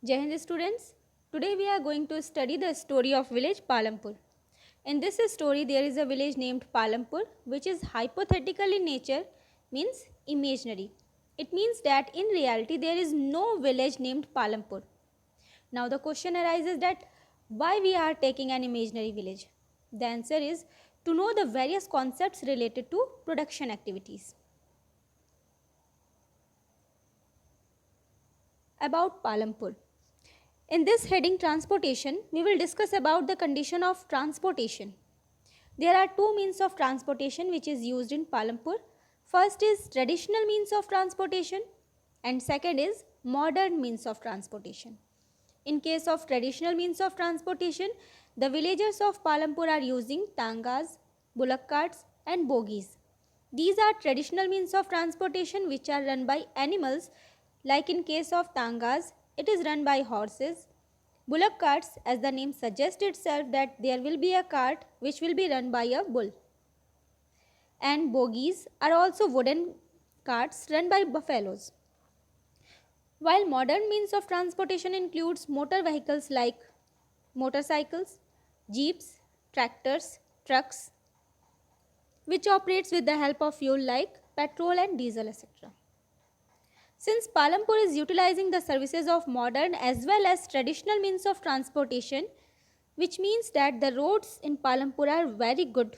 Jai Hind students, today we are going to study the story of village Palampur. In this story there is a village named Palampur which is hypothetical in nature, means imaginary. It means that in reality there is no village named Palampur. Now the question arises that why we are taking an imaginary village? The answer is to know the various concepts related to production activities. About Palampur. In this heading transportation, we will discuss about the condition of transportation. There are two means of transportation which is used in Palampur. First is traditional means of transportation and second is modern means of transportation. In case of traditional means of transportation, the villagers of Palampur are using tangas, bullock carts and bogies. These are traditional means of transportation which are run by animals, like in case of tangas, it is run by horses. Bullock carts, as the name suggests itself, that there will be a cart which will be run by a bull. And bogies are also wooden carts run by buffaloes. While modern means of transportation includes motor vehicles like motorcycles, jeeps, tractors, trucks, which operates with the help of fuel like petrol and diesel, etc. Since Palampur is utilizing the services of modern as well as traditional means of transportation, which means that the roads in Palampur are very good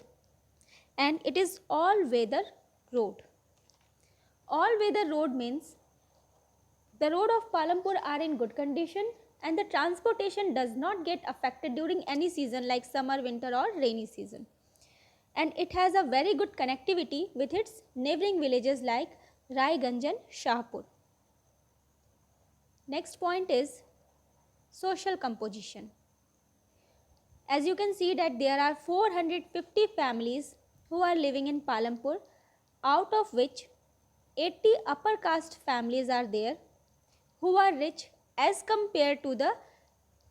and it is all weather road. All weather road means the road of Palampur are in good condition and the transportation does not get affected during any season like summer, winter or rainy season. And it has a very good connectivity with its neighboring villages like Raiganj and Shahpur. Next point is social composition. As you can see that there are 450 families who are living in Palampur, out of which 80 upper caste families are there who are rich as compared to the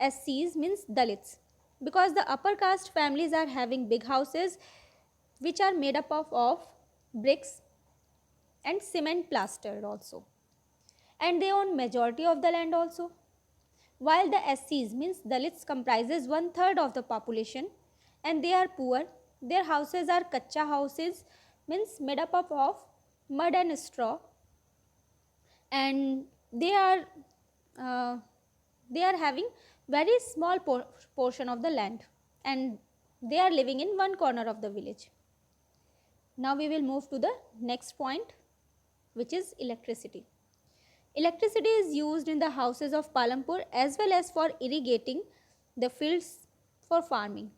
SCs, means Dalits, because the upper caste families are having big houses which are made up of bricks and cement plastered also, and they own majority of the land also. While the SCs, means Dalits, comprises 1/3 of the population and they are poor. Their houses are kacha houses, means made up of mud and straw, and uh, they are having very small portion of the land and they are living in one corner of the village. Now we will move to the next point, which is electricity. Electricity is used in the houses of Palampur as well as for irrigating the fields for farming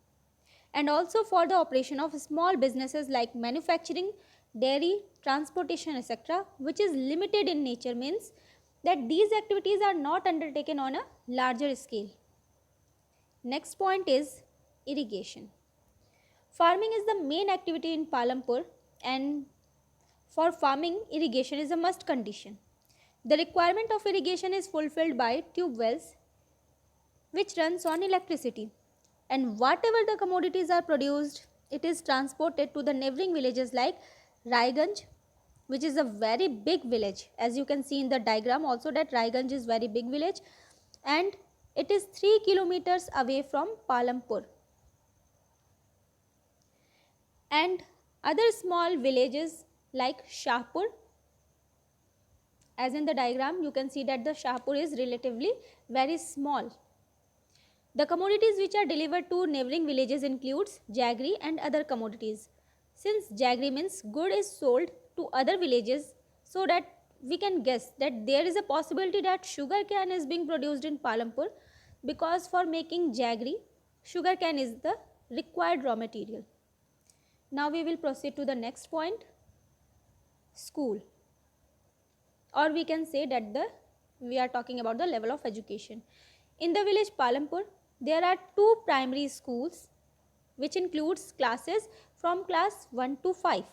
and also for the operation of small businesses like manufacturing, dairy, transportation, etc., which is limited in nature, means that these activities are not undertaken on a larger scale. Next point is irrigation. Farming is the main activity in Palampur and for farming, irrigation is a must condition. The requirement of irrigation is fulfilled by tube wells which runs on electricity, and whatever the commodities are produced, it is transported to the neighboring villages like Raiganj, which is a very big village. As you can see in the diagram also that Raiganj is very big village and it is 3 kilometers away from Palampur. And other small villages like Shahpur, as in the diagram you can see that the Shahpur is relatively very small. The commodities which are delivered to neighboring villages includes jaggery and other commodities. Since jaggery means good is sold to other villages, so that we can guess that there is a possibility that sugar cane is being produced in Palampur, because for making jaggery, sugar cane is the required raw material. Now we will proceed to the next point, school, or we can say that we are talking about the level of education. In the village Palampur, there are 2 primary schools which includes classes from class 1 to 5.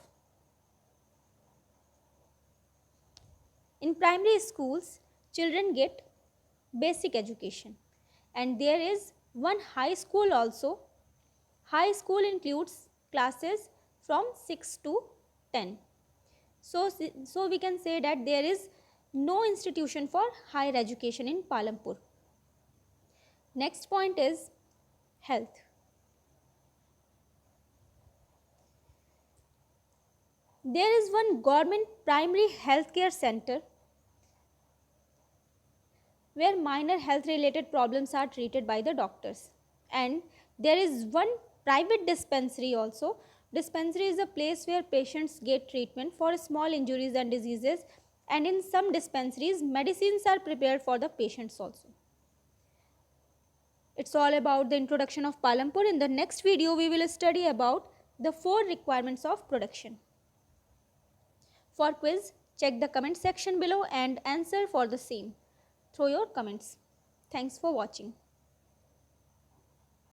In primary schools, children get basic education and there is one high school also. High school includes classes from 6 to 10. So we can say that there is no institution for higher education in Palampur. Next point is health. There is one government primary healthcare center where minor health related problems are treated by the doctors. And there is one private dispensary also. Dispensary is a place where patients get treatment for small injuries and diseases, and in some dispensaries medicines are prepared for the patients also. It's all about the introduction of Palampur. In the next video we will study about the 4 requirements of production. For quiz, check the comment section below and answer for the same through your comments. Thanks for watching.